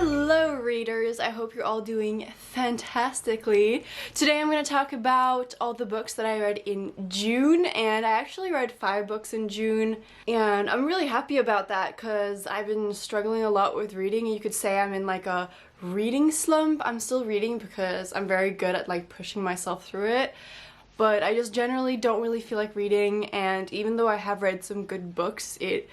Hello readers, I hope you're all doing fantastically. Today I'm going to talk about all the books that I read in June, and I actually read 5 books in June, and I'm really happy about that because I've been struggling a lot with reading. You could say I'm in like a reading slump. I'm still reading because I'm very good at like pushing myself through it, but I just generally don't really feel like reading, and even though I have read some good books, it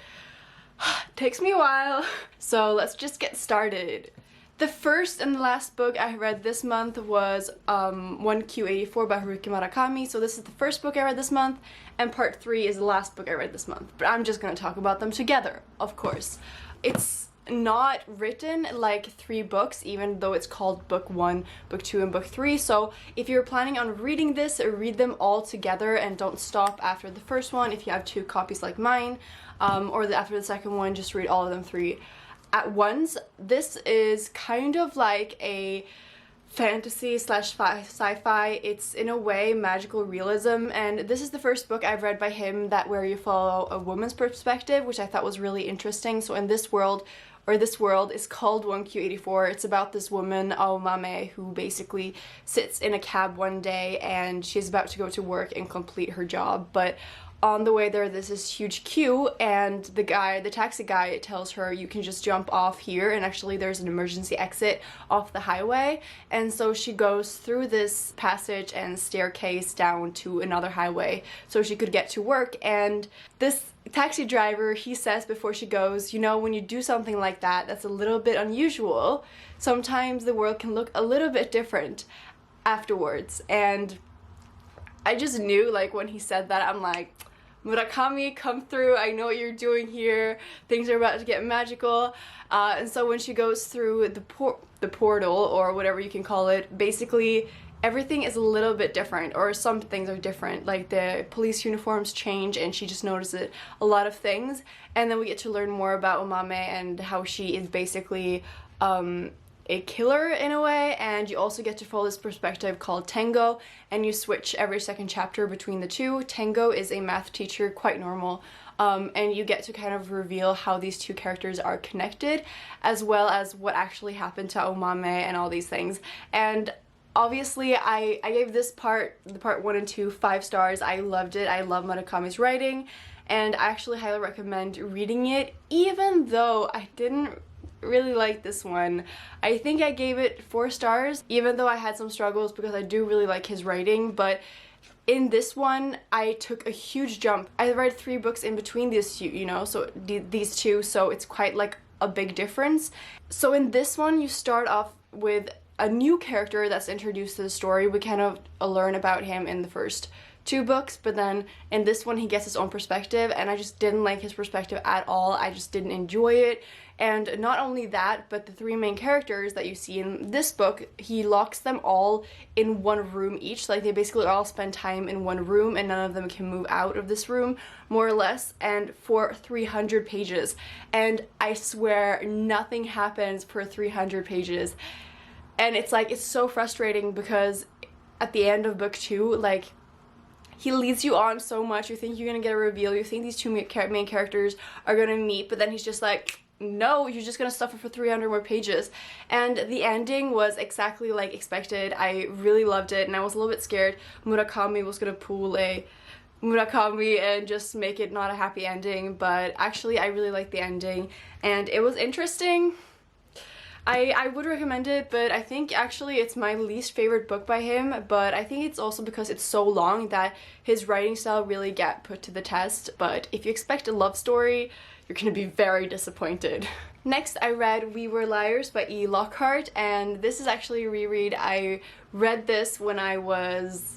takes me a while. So let's just get started. The first and the last book I read this month was 1Q84 by Haruki Murakami. So this is the first book I read this month, and part 3 is the last book I read this month. But I'm just gonna talk about them together, of course. It's not written like 3 books, even though it's called book 1, book 2, and book 3. So if you're planning on reading this, read them all together and don't stop after the first one if you have 2 copies like mine. After the second one, just read all of them 3 at once. This is kind of like a fantasy slash sci-fi. It's in a way magical realism, and this is the first book I've read by him where you follow a woman's perspective, which I thought was really interesting. So in this world is called 1Q84. It's about this woman, Aomame, who basically sits in a cab one day and she's about to go to work and complete her job, but on the way there, there's this huge queue, and the taxi guy tells her you can just jump off here, and actually there's an emergency exit off the highway. And so she goes through this passage and staircase down to another highway so she could get to work. And this taxi driver, he says before she goes, you know, when you do something like that that's a little bit unusual, sometimes the world can look a little bit different afterwards. And I just knew, like, when he said that, I'm like, Murakami, come through, I know what you're doing here, things are about to get magical. And so when she goes through the portal, or whatever you can call it, basically everything is a little bit different, or some things are different, like the police uniforms change and she just notices a lot of things. And then we get to learn more about Omame and how she is basically a killer in a way, and you also get to follow this perspective called Tengo, and you switch every second chapter between the two. Tengo is a math teacher, quite normal, and you get to kind of reveal how these 2 characters are connected, as well as what actually happened to Omame and all these things. And obviously I gave this part, the part 1 and 2, 5 stars. I loved it. I love Murakami's writing, and I actually highly recommend reading it, even though I didn't really like this one. I think I gave it 4 stars, even though I had some struggles because I do really like his writing. But in this one, I took a huge jump. I read 3 books in between these 2, you know, so these 2, so it's quite like a big difference. So in this one, you start off with a new character that's introduced to the story. We kind of learn about him in the first 2 books, but then in this one he gets his own perspective, and I just didn't like his perspective at all. I just didn't enjoy it. And not only that, but the 3 main characters that you see in this book, he locks them all in one room each. Like, they basically all spend time in one room, and none of them can move out of this room, more or less, and for 300 pages. And I swear nothing happens for 300 pages. And it's like, it's so frustrating because at the end of book 2, like, he leads you on so much. You think you're gonna get a reveal, you think these 2 main characters are gonna meet, but then he's just like, no, you're just gonna suffer for 300 more pages. And the ending was exactly like expected. I really loved it, and I was a little bit scared Murakami was gonna pull a Murakami and just make it not a happy ending, but actually I really liked the ending, and it was interesting. I would recommend it, but I think actually it's my least favorite book by him, but I think it's also because it's so long that his writing style really got put to the test. But if you expect a love story, you're gonna be very disappointed. Next, I read We Were Liars by Lockhart, and this is actually a reread. I read this when I was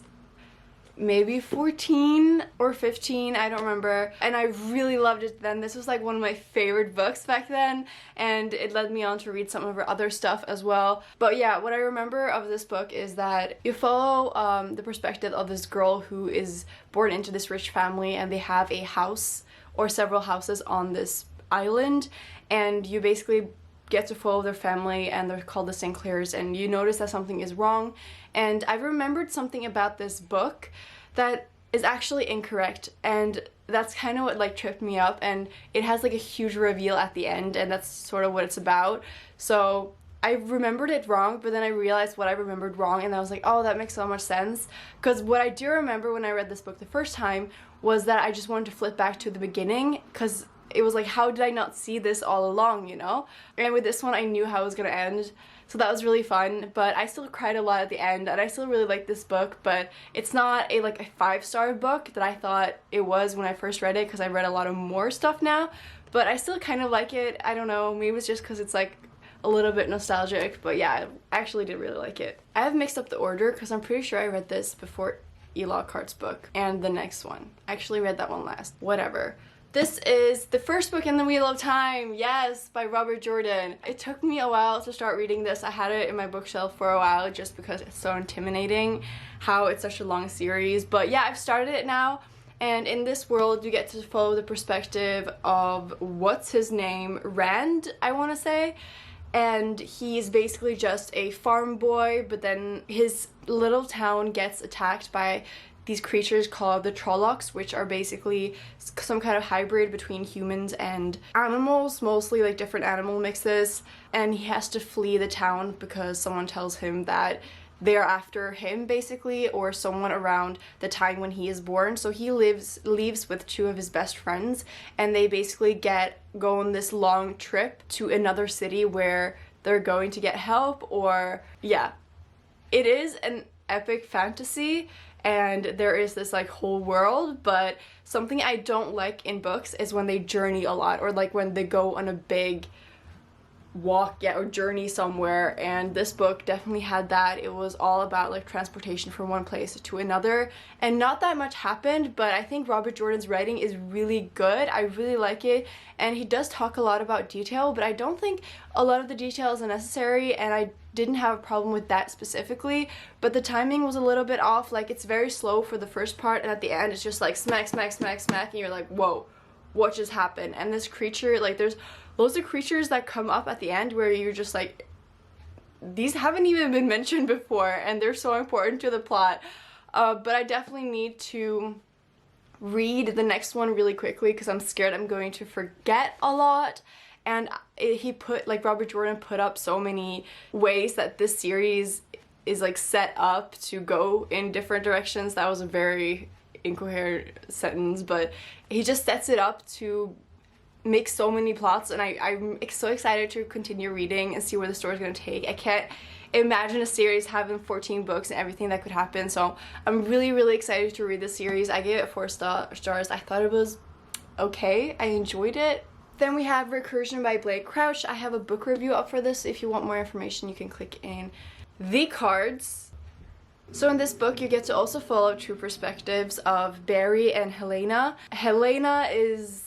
maybe 14 or 15, I don't remember, and I really loved it then. This was like one of my favorite books back then, and it led me on to read some of her other stuff as well. But yeah, what I remember of this book is that you follow the perspective of this girl who is born into this rich family, and they have a house or several houses on this island, and you basically get to follow their family, and they're called the Sinclairs, and you notice that something is wrong. And I remembered something about this book that is actually incorrect, and that's kind of what like tripped me up, and it has like a huge reveal at the end, and that's sort of what it's about. So I remembered it wrong, but then I realized what I remembered wrong, and I was like, oh, that makes so much sense. Because what I do remember when I read this book the first time was that I just wanted to flip back to the beginning, because it was like, how did I not see this all along, you know? And with this one, I knew how it was gonna end, so that was really fun. But I still cried a lot at the end, and I still really like this book, but it's not a 5-star book that I thought it was when I first read it, because I read a lot of more stuff now. But I still kind of like it. I don't know, maybe it's just because it's like a little bit nostalgic, but yeah, I actually did really like it. I have mixed up the order because I'm pretty sure I read this before Lockhart's book and the next one. I actually read that one last. Whatever. This is the first book in the Wheel of Time, yes, by Robert Jordan. It took me a while to start reading this. I had it in my bookshelf for a while just because it's so intimidating how it's such a long series. But yeah, I've started it now. And in this world, you get to follow the perspective of, what's his name? Rand, I want to say. And he's basically just a farm boy, but then his little town gets attacked by these creatures called the Trollocs, which are basically some kind of hybrid between humans and animals, mostly like different animal mixes. And he has to flee the town because someone tells him that they're after him, basically, or someone around the time when he is born. So he leaves with 2 of his best friends, and they basically go on this long trip to another city where they're going to get help, or yeah. It is an epic fantasy, and there is this like whole world, but something I don't like in books is when they journey a lot, or like when they go on a big walk, or journey somewhere. And this book definitely had that. It was all about like transportation from one place to another, and not that much happened, but I think Robert Jordan's writing is really good. I really like it, and he does talk a lot about detail, but I don't think a lot of the details are necessary, and I didn't have a problem with that specifically. But the timing was a little bit off. Like, it's very slow for the first part, and at the end it's just like smack, smack, smack, smack, and you're like, whoa, what just happened? And this creature, like, there's loads of creatures that come up at the end where you're just like, these haven't even been mentioned before, and they're so important to the plot. But I definitely need to read the next one really quickly because I'm scared I'm going to forget a lot. And Robert Jordan put up so many ways that this series is like set up to go in different directions. That was a very incoherent sentence, but he just sets it up to make so many plots, and I'm so excited to continue reading and see where the story's gonna take. I can't imagine a series having 14 books and everything that could happen, so I'm really, really excited to read this series. I gave it 4 stars. I thought it was okay. I enjoyed it. Then we have Recursion by Blake Crouch. I have a book review up for this. If you want more information, you can click in the cards. So in this book, you get to also follow 2 perspectives of Barry and Helena. Helena is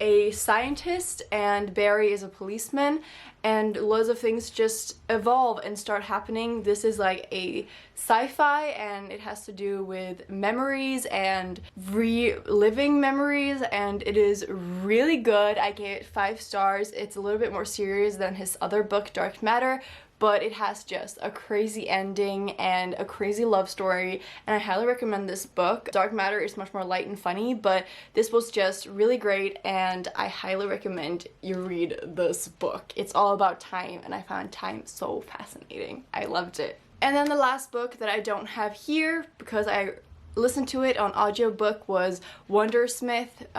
a scientist and Barry is a policeman, and loads of things just evolve and start happening. This is like a sci-fi, and it has to do with memories and reliving memories, and it is really good. I gave it 5 stars. It's a little bit more serious than his other book, Dark Matter, but it has just a crazy ending and a crazy love story, and I highly recommend this book. Dark Matter is much more light and funny, but this was just really great, and I highly recommend you read this book. It's all about time, and I found time so fascinating. I loved it. And then the last book that I don't have here because I listened to it on audiobook was Wondersmith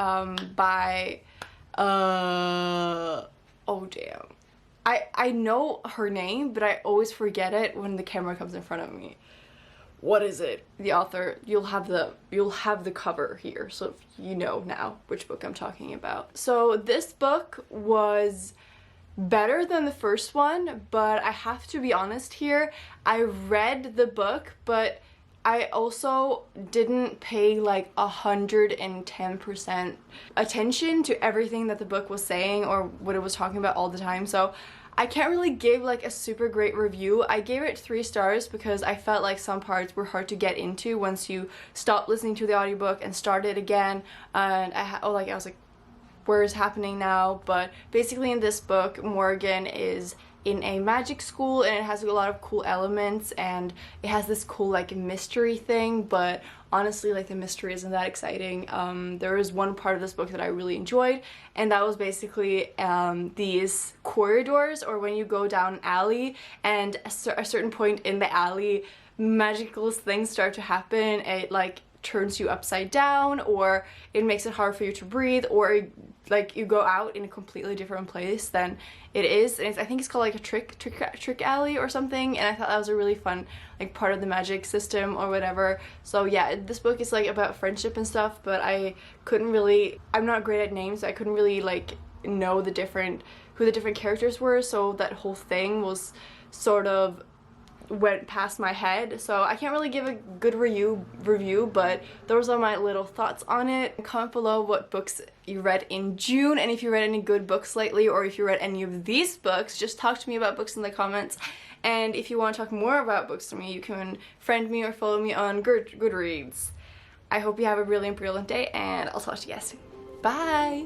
by oh damn. I know her name, but I always forget it when the camera comes in front of me. What is it? The author, you'll have the cover here, so you know now which book I'm talking about. So this book was better than the first one, but I have to be honest here. I read the book, but I also didn't pay like 110% attention to everything that the book was saying or what it was talking about all the time, so I can't really give like a super great review. I gave it 3 stars because I felt like some parts were hard to get into once you stop listening to the audiobook and start it again, and I was like, where is happening now? But basically in this book, Morgan is in a magic school, and it has a lot of cool elements, and it has this cool like mystery thing, but honestly like the mystery isn't that exciting. There was one part of this book that I really enjoyed, and that was basically these corridors, or when you go down an alley and a certain point in the alley magical things start to happen. It like turns you upside down, or it makes it hard for you to breathe, or like you go out in a completely different place than it is, and I think it's called like a trick alley or something, and I thought that was a really fun like part of the magic system or whatever. So yeah, this book is like about friendship and stuff, but I'm not great at names, so I couldn't really like know who the different characters were, so that whole thing was sort of went past my head, so I can't really give a good review, but those are my little thoughts on it. Comment below what books you read in June, and if you read any good books lately, or if you read any of these books. Just talk to me about books in the comments, and if you want to talk more about books to me, you can friend me or follow me on Goodreads. I hope you have a really brilliant day, and I'll talk to you guys soon. Bye!